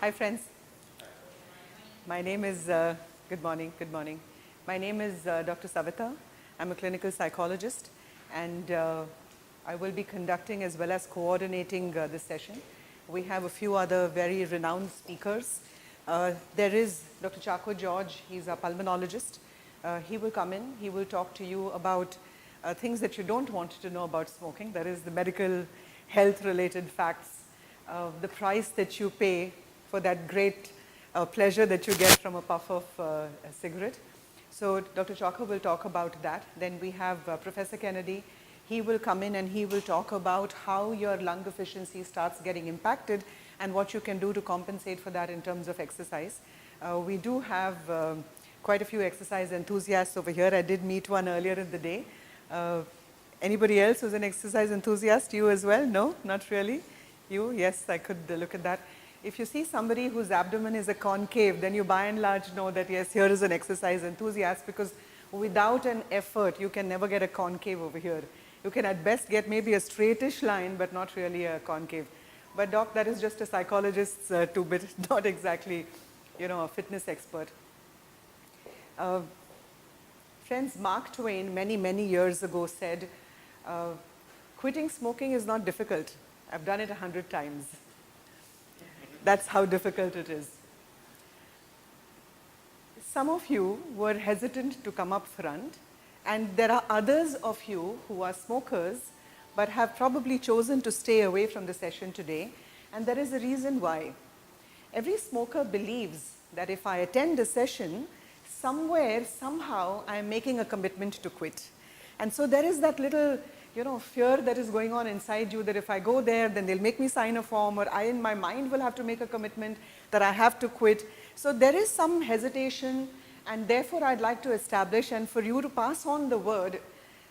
Hi friends. My name is, good morning. My name is Dr. Savita. I'm a clinical psychologist and I will be conducting as well as coordinating this session. We have a few other very renowned speakers. There is Dr. Chako George, he's a pulmonologist. He will come in, he will talk to you about things that you don't want to know about smoking. That is the medical health related facts, the price that you pay for that great pleasure that you get from a puff of a cigarette. So Dr. Chaka will talk about that. Then we have Professor Kennedy. He will come in and he will talk about how your lung deficiency starts getting impacted and what you can do to compensate for that in terms of exercise. We do have quite a few exercise enthusiasts over here. I did meet one earlier in the day. Anybody else who's an exercise enthusiast? You as well? No, not really. You? Yes, I could look at that. If you see somebody whose abdomen is a concave, then you by and large know that yes, here is an exercise enthusiast, because without an effort, you can never get a concave over here. You can at best get maybe a straightish line, but not really a concave. But doc, that is just a psychologist's two-bit, not exactly, you know, a fitness expert. Friends, Mark Twain many years ago said, quitting smoking is not difficult. I've done it 100 times. That's how difficult it is. Some of you were hesitant to come up front, and there are others of you who are smokers but have probably chosen to stay away from the session today, and there is a reason why. Every smoker believes that if I attend a session, somewhere, somehow, I am making a commitment to quit. And so there is that little fear that is going on inside you that if I go there, then they'll make me sign a form, or I in my mind will have to make a commitment that I have to quit. So there is some hesitation, and therefore I'd like to establish and for you to pass on the word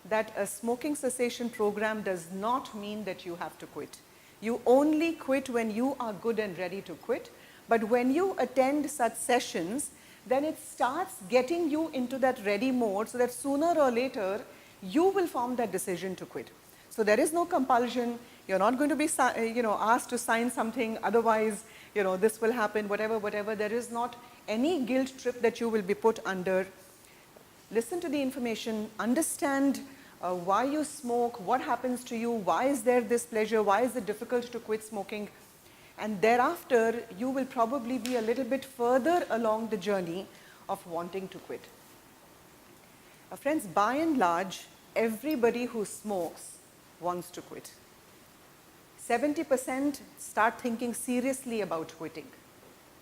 that a smoking cessation program does not mean that you have to quit. You only quit when you are good and ready to quit. But when you attend such sessions, then it starts getting you into that ready mode so that sooner or later, you will form that decision to quit. So there is no compulsion. You're not going to be asked to sign something, otherwise this will happen, whatever. There is not any guilt trip that you will be put under. Listen to the information, understand why you smoke, what happens to you, why is there this pleasure, why is it difficult to quit smoking, and thereafter you will probably be a little bit further along the journey of wanting to quit. Friends, by and large, everybody who smokes wants to quit. 70% start thinking seriously about quitting.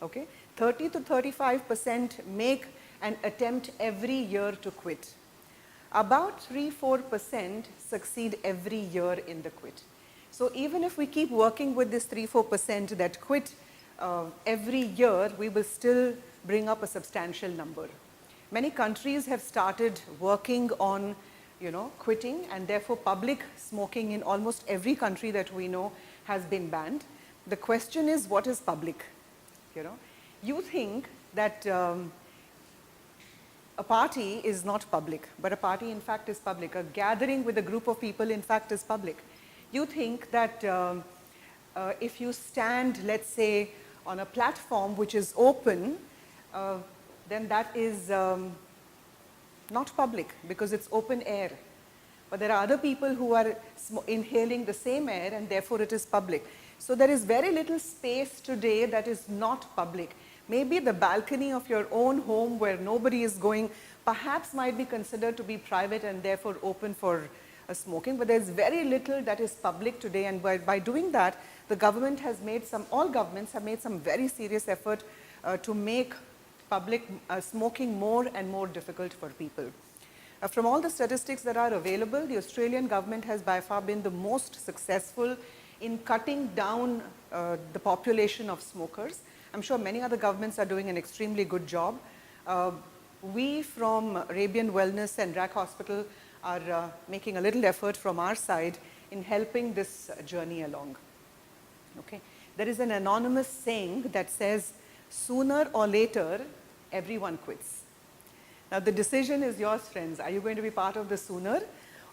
Okay? 30 to 35% make an attempt every year to quit. About 3-4% succeed every year in the quit. So even if we keep working with this 3-4% that quit every year, we will still bring up a substantial number. Many countries have started working on quitting, and therefore public smoking in almost every country that we know has been banned. The question is, what is public? You think that a party is not public, but a party in fact is public. A gathering with a group of people in fact is public. You think that if you stand, let's say, on a platform which is open, then that is not public because it's open air. But there are other people who are inhaling the same air, and therefore it is public. So there is very little space today that is not public. Maybe the balcony of your own home where nobody is going perhaps might be considered to be private and therefore open for smoking, but there's very little that is public today, and by doing that, the government has made all governments have made some very serious effort to make public smoking more and more difficult for people. From all the statistics that are available, the Australian government has by far been the most successful in cutting down the population of smokers. I'm sure many other governments are doing an extremely good job. We from Arabian Wellness and RAC Hospital are making a little effort from our side in helping this journey along. Okay. There is an anonymous saying that says, sooner or later, everyone quits. Now the decision is yours, friends. Are you going to be part of the sooner,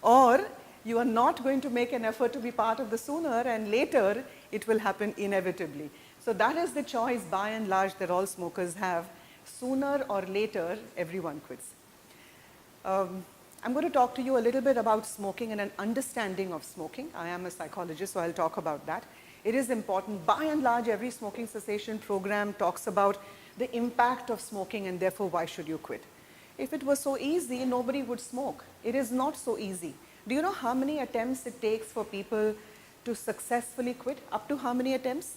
or You are not going to make an effort to be part of the sooner, and later it will happen inevitably. So that is the choice by and large that all smokers have. Sooner or later, everyone quits. I'm going to talk to you a little bit about smoking and an understanding of smoking. I am a psychologist, so I'll talk about that. It is important. By and large, every smoking cessation program talks about the impact of smoking and therefore why should you quit. If it was so easy, nobody would smoke. It is not so easy. Do you know how many attempts it takes for people to successfully quit? Up to how many attempts?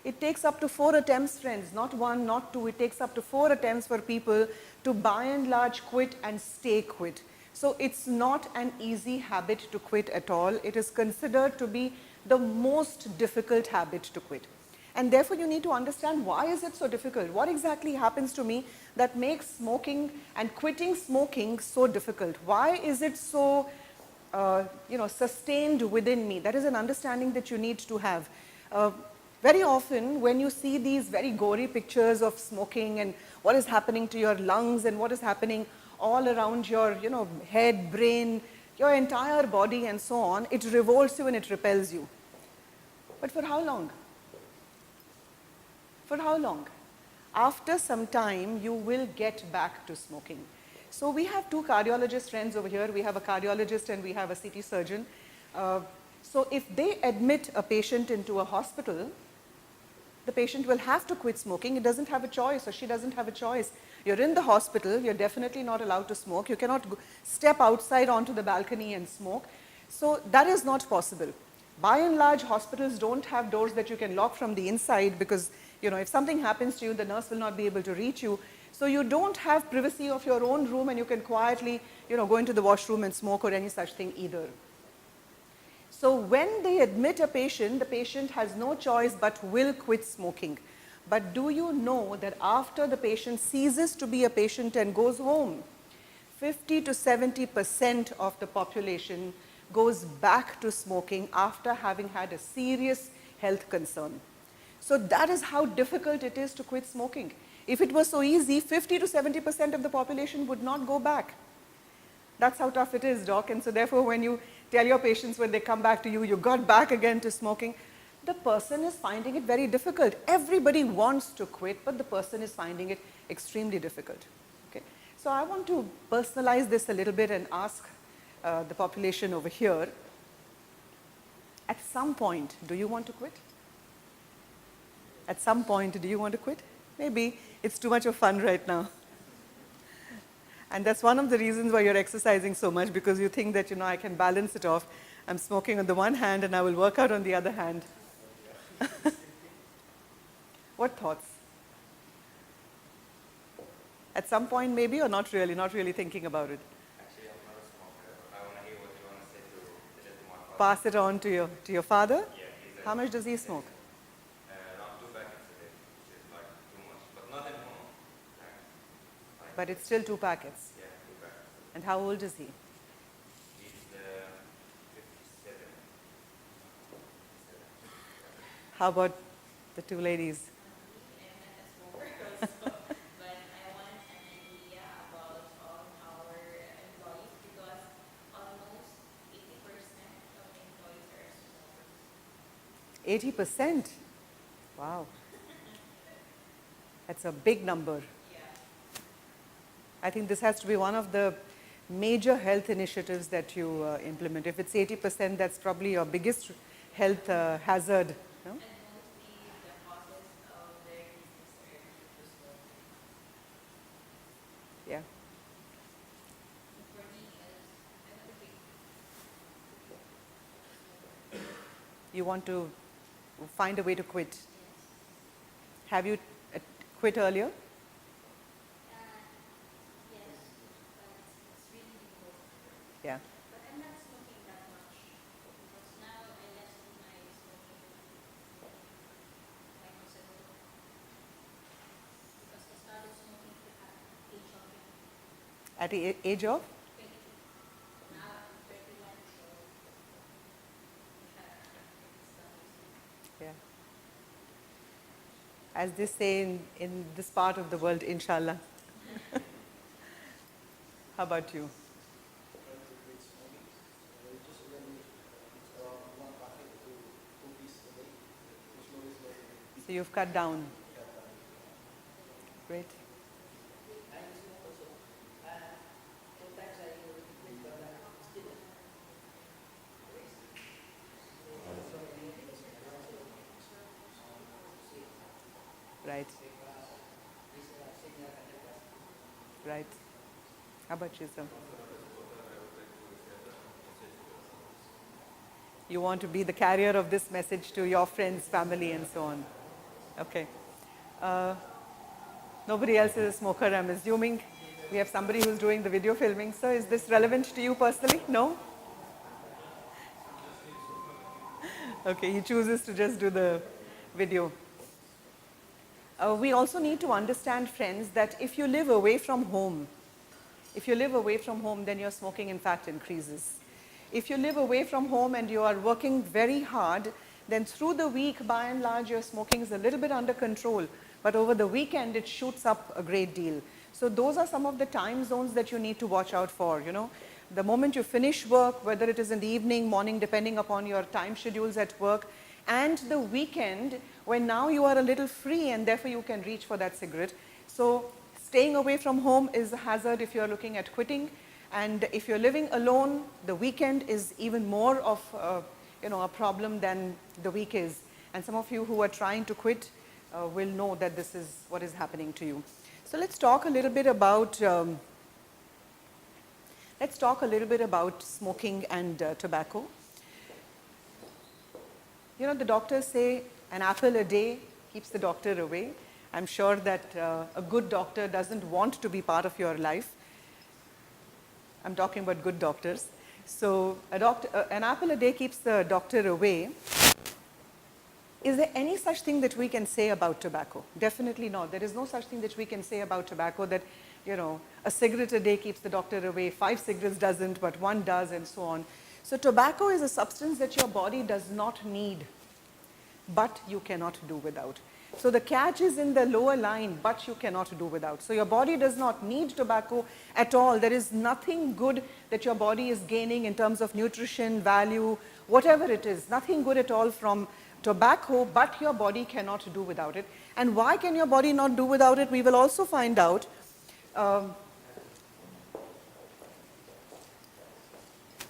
It takes up to 4 attempts, friends, not 1, not 2. It takes up to 4 attempts for people to by and large quit and stay quit. So it's not an easy habit to quit at all. It is considered to be the most difficult habit to quit. And therefore you need to understand, why is it so difficult? What exactly happens to me that makes smoking and quitting smoking so difficult? Why is it so sustained within me? That is an understanding that you need to have. Very often when you see these very gory pictures of smoking and what is happening to your lungs and what is happening all around your head, brain, your entire body and so on, it revolts you and it repels you. But for how long? For how long? After some time, you will get back to smoking. So we have 2 cardiologist friends over here. We have a cardiologist and we have a CT surgeon. So if they admit a patient into a hospital, the patient will have to quit smoking. It doesn't have a choice, or she doesn't have a choice. You're in the hospital, you're definitely not allowed to smoke. You cannot step outside onto the balcony and smoke. So that is not possible. By and large, hospitals don't have doors that you can lock from the inside because, if something happens to you, the nurse will not be able to reach you. So you don't have privacy of your own room and you can quietly, go into the washroom and smoke or any such thing either. So when they admit a patient, the patient has no choice but will quit smoking. But do you know that after the patient ceases to be a patient and goes home, 50 to 70% of the population goes back to smoking after having had a serious health concern. So that is how difficult it is to quit smoking. If it was so easy, 50 to 70% of the population would not go back. That's how tough it is, doc. And so therefore, when you tell your patients when they come back to you, you got back again to smoking, the person is finding it very difficult. Everybody wants to quit, but the person is finding it extremely difficult. Okay? So I want to personalize this a little bit and ask the population over here, at some point, do you want to quit? At some point, do you want to quit? Maybe it's too much of fun right now. And that's one of the reasons why you're exercising so much, because you think that, I can balance it off. I'm smoking on the one hand and I will work out on the other hand. What thoughts? At some point maybe, or not really thinking about it? Actually, I'm not a smoker, but I want to hear what you want to say to my father. Pass it on to your father? Yeah, How much does he smoke? Around 2 packets a day, which is like too much, but not at home. But it's still 2 packets. Yeah, 2 packets. And how old is he? He's 57. How about the 2 ladies? But I want an idea about our employees, because almost 80% of employees are smokers. 80%? Wow. That's a big number. Yeah. I think this has to be one of the major health initiatives that you implement. If it's 80%, that's probably your biggest health hazard. No? And mostly the causes of their disease are due to smoking. Yeah. For me, I'm not a big You want to find a way to quit. yes. Have you quit earlier? Yes, but it's really difficult. Yeah. But I'm not smoking that much, because now I lessened my smoking like months ago. Because I started smoking at age of At the age of? 20. Now I'm 31, so Yeah. As they say in this part of the world, inshallah. How about you? So you've cut down. Great. Right. Right. How about you, sir? You want to be the carrier of this message to your friends, family, and so on. Okay. Nobody else is a smoker, I'm assuming. We have somebody who's doing the video filming. So is this relevant to you personally? No? Okay, he chooses to just do the video. We also need to understand, friends, that if you live away from home, then your smoking in fact increases. If you live away from home and you are working very hard, then through the week, by and large, your smoking is a little bit under control. But over the weekend, it shoots up a great deal. So those are some of the time zones that you need to watch out for, you know. The moment you finish work, whether it is in the evening, morning, depending upon your time schedules at work, and the weekend, when now you are a little free and therefore you can reach for that cigarette. So staying away from home is a hazard if you're looking at quitting. And if you're living alone, the weekend is even more of a problem than the week is. And some of you who are trying to quit will know that this is what is happening to you. So let's talk a little bit about smoking and tobacco. You know, the doctors say an apple a day keeps the doctor away. I'm sure that a good doctor doesn't want to be part of your life. I'm talking about good doctors. So an apple a day keeps the doctor away. Is there any such thing that we can say about tobacco? Definitely not. There is no such thing that we can say about tobacco that, you know, a cigarette a day keeps the doctor away, 5 cigarettes doesn't, but 1 does, and so on. So tobacco is a substance that your body does not need, but you cannot do without. So the catch is in the lower line, but you cannot do without. So your body does not need tobacco at all. There is nothing good that your body is gaining in terms of nutrition, value, whatever it is. Nothing good at all from tobacco, but your body cannot do without it. And why can your body not do without it? We will also find out.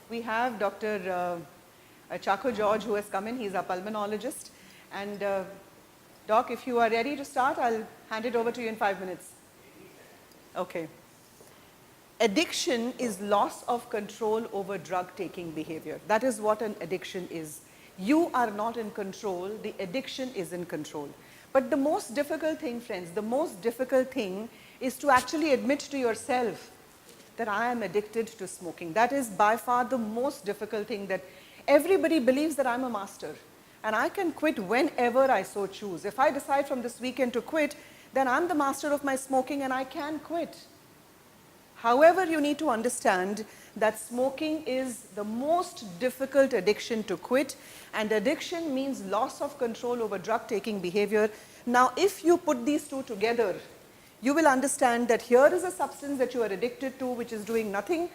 We have Dr. Chako George who has come in. He's a pulmonologist. And Doc, if you are ready to start, I'll hand it over to you in 5 minutes. Okay. Addiction is loss of control over drug-taking behavior. That is what an addiction is. You are not in control, the addiction is in control. But the most difficult thing, friends, the most difficult thing is to actually admit to yourself that I am addicted to smoking. That is by far the most difficult thing, that everybody believes that I'm a master. And I can quit whenever I so choose. If I decide from this weekend to quit, then I'm the master of my smoking and I can quit. However, you need to understand that smoking is the most difficult addiction to quit, and addiction means loss of control over drug-taking behavior. Now, if you put these two together, you will understand that here is a substance that you are addicted to, which is doing nothing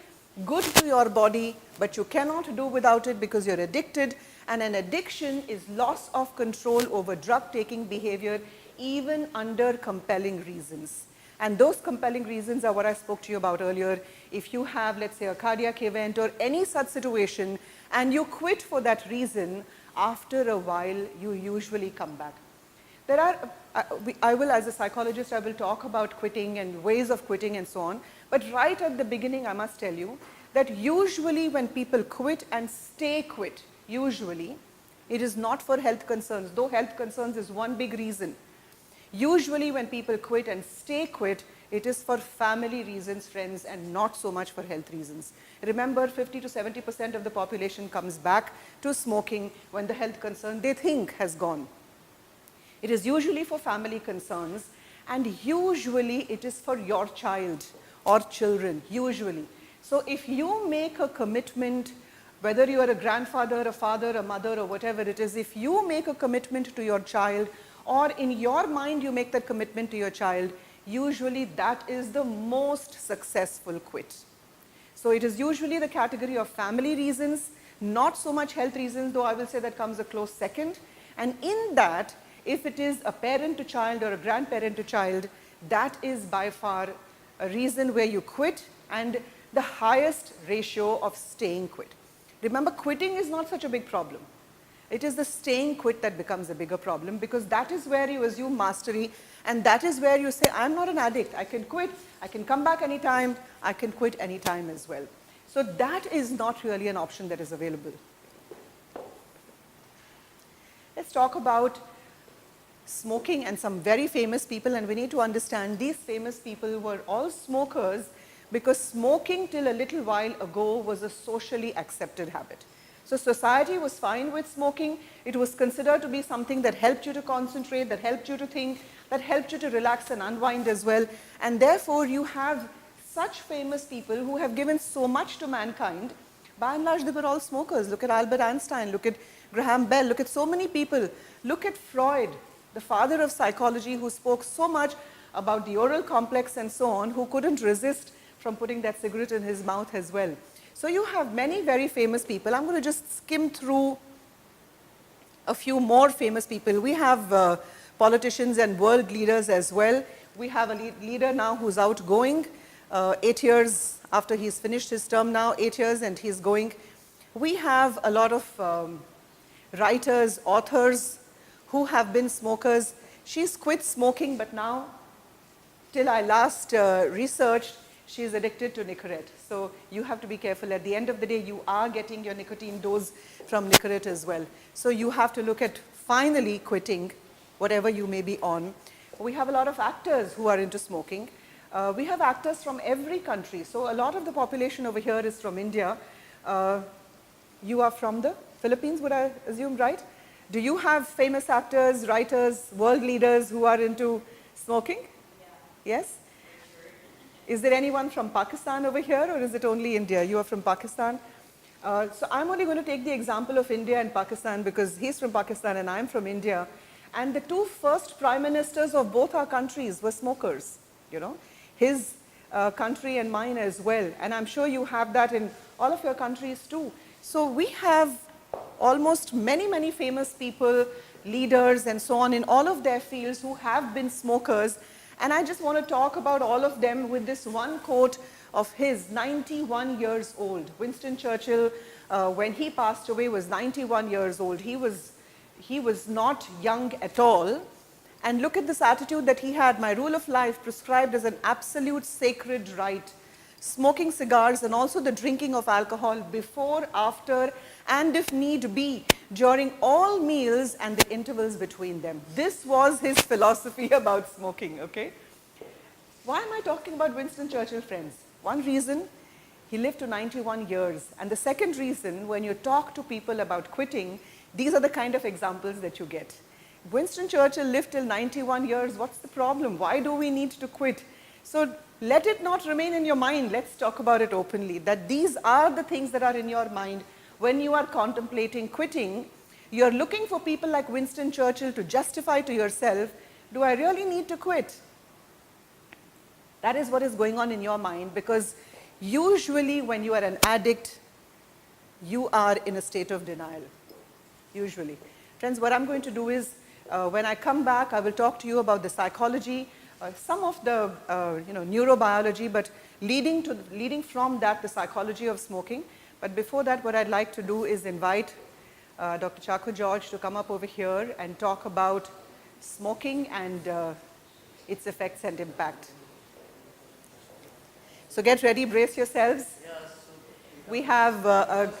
good to your body, but you cannot do without it because you're addicted. And an addiction is loss of control over drug-taking behavior, even under compelling reasons. And those compelling reasons are what I spoke to you about earlier. If you have, let's say, a cardiac event or any such situation, and you quit for that reason, after a while, you usually come back. There are, I will, as a psychologist, I will talk about quitting and ways of quitting and so on. But right at the beginning, I must tell you that usually when people quit and stay quit, usually, it is not for health concerns, though health concerns is one big reason. Usually when people quit and stay quit, it is for family reasons, friends, and not so much for health reasons. Remember, 50 to 70% of the population comes back to smoking when the health concern they think has gone. It is usually for family concerns, and usually it is for your child or children, usually. So if you make a commitment, whether you are a grandfather, a father, a mother, or whatever it is, if you make a commitment to your child, or in your mind you make that commitment to your child, usually that is the most successful quit. So it is usually the category of family reasons, not so much health reasons, though I will say that comes a close second. And in that, if it is a parent to child or a grandparent to child, that is by far a reason where you quit, and the highest ratio of staying quit. Remember, quitting is not such a big problem. It is the staying quit that becomes a bigger problem, because that is where you assume mastery, and that is where you say, I'm not an addict, I can quit, I can come back anytime, I can quit anytime as well. So that is not really an option that is available. Let's talk about smoking and some very famous people, and we need to understand these famous people were all smokers because smoking till a little while ago was a socially accepted habit. So society was fine with smoking. It was considered to be something that helped you to concentrate, that helped you to think, that helped you to relax and unwind as well. And therefore you have such famous people who have given so much to mankind. By and large, they were all smokers. Look at Albert Einstein, look at Graham Bell, look at so many people. Look at Freud, the father of psychology, who spoke so much about the oral complex and so on, who couldn't resist from putting that cigarette in his mouth as well. So you have many very famous people. I'm going to just skim through a few more famous people. We have politicians and world leaders as well. We have a leader now who's outgoing, 8 years after he's finished his term now, 8 years, and he's going. We have a lot of writers, authors who have been smokers. She's quit smoking, but now, till I last researched, she is addicted to Nicorette. So you have to be careful. At the end of the day, you are getting your nicotine dose from Nicorette as well. So you have to look at finally quitting whatever you may be on. We have a lot of actors who are into smoking. We have actors from every country. So a lot of the population over here is from India. You are from the Philippines, would I assume, right? Do you have famous actors, writers, world leaders who are into smoking? Yeah. Yes? Is there anyone from Pakistan over here, or is it only India? You are from Pakistan. So I'm only going to take the example of India and Pakistan because he's from Pakistan and I'm from India. And the two first prime ministers of both our countries were smokers, you know. His country and mine as well. And I'm sure you have that in all of your countries too. So we have almost many famous people, leaders and so on in all of their fields who have been smokers. And I just want to talk about all of them with this one quote of his, 91 years old. Winston Churchill, when he passed away, was 91 years old. He was not young at all. And look at this attitude that he had. My rule of life prescribed as an absolute sacred right. Smoking cigars and also the drinking of alcohol before, after, and if need be, during all meals and the intervals between them. This was his philosophy about smoking, okay? Why am I talking about Winston Churchill, friends? One reason, he lived to 91 years. And the second reason, when you talk to people about quitting, these are the kind of examples that you get. Winston Churchill lived till 91 years. What's the problem? Why do we need to quit? So let it not remain in your mind. Let's talk about it openly, that these are the things that are in your mind when you are contemplating quitting. You're looking for people like Winston Churchill to justify to yourself, do I really need to quit? That is what is going on in your mind, because usually when you are an addict, you are in a state of denial, usually. Friends, what I'm going to do is, when I come back, I will talk to you about the psychology, some of the neurobiology, but leading from that, the psychology of smoking. But before that, what I'd like to do is invite Dr. Chaku George to come up over here and talk about smoking and its effects and impact. So get ready, brace yourselves. We have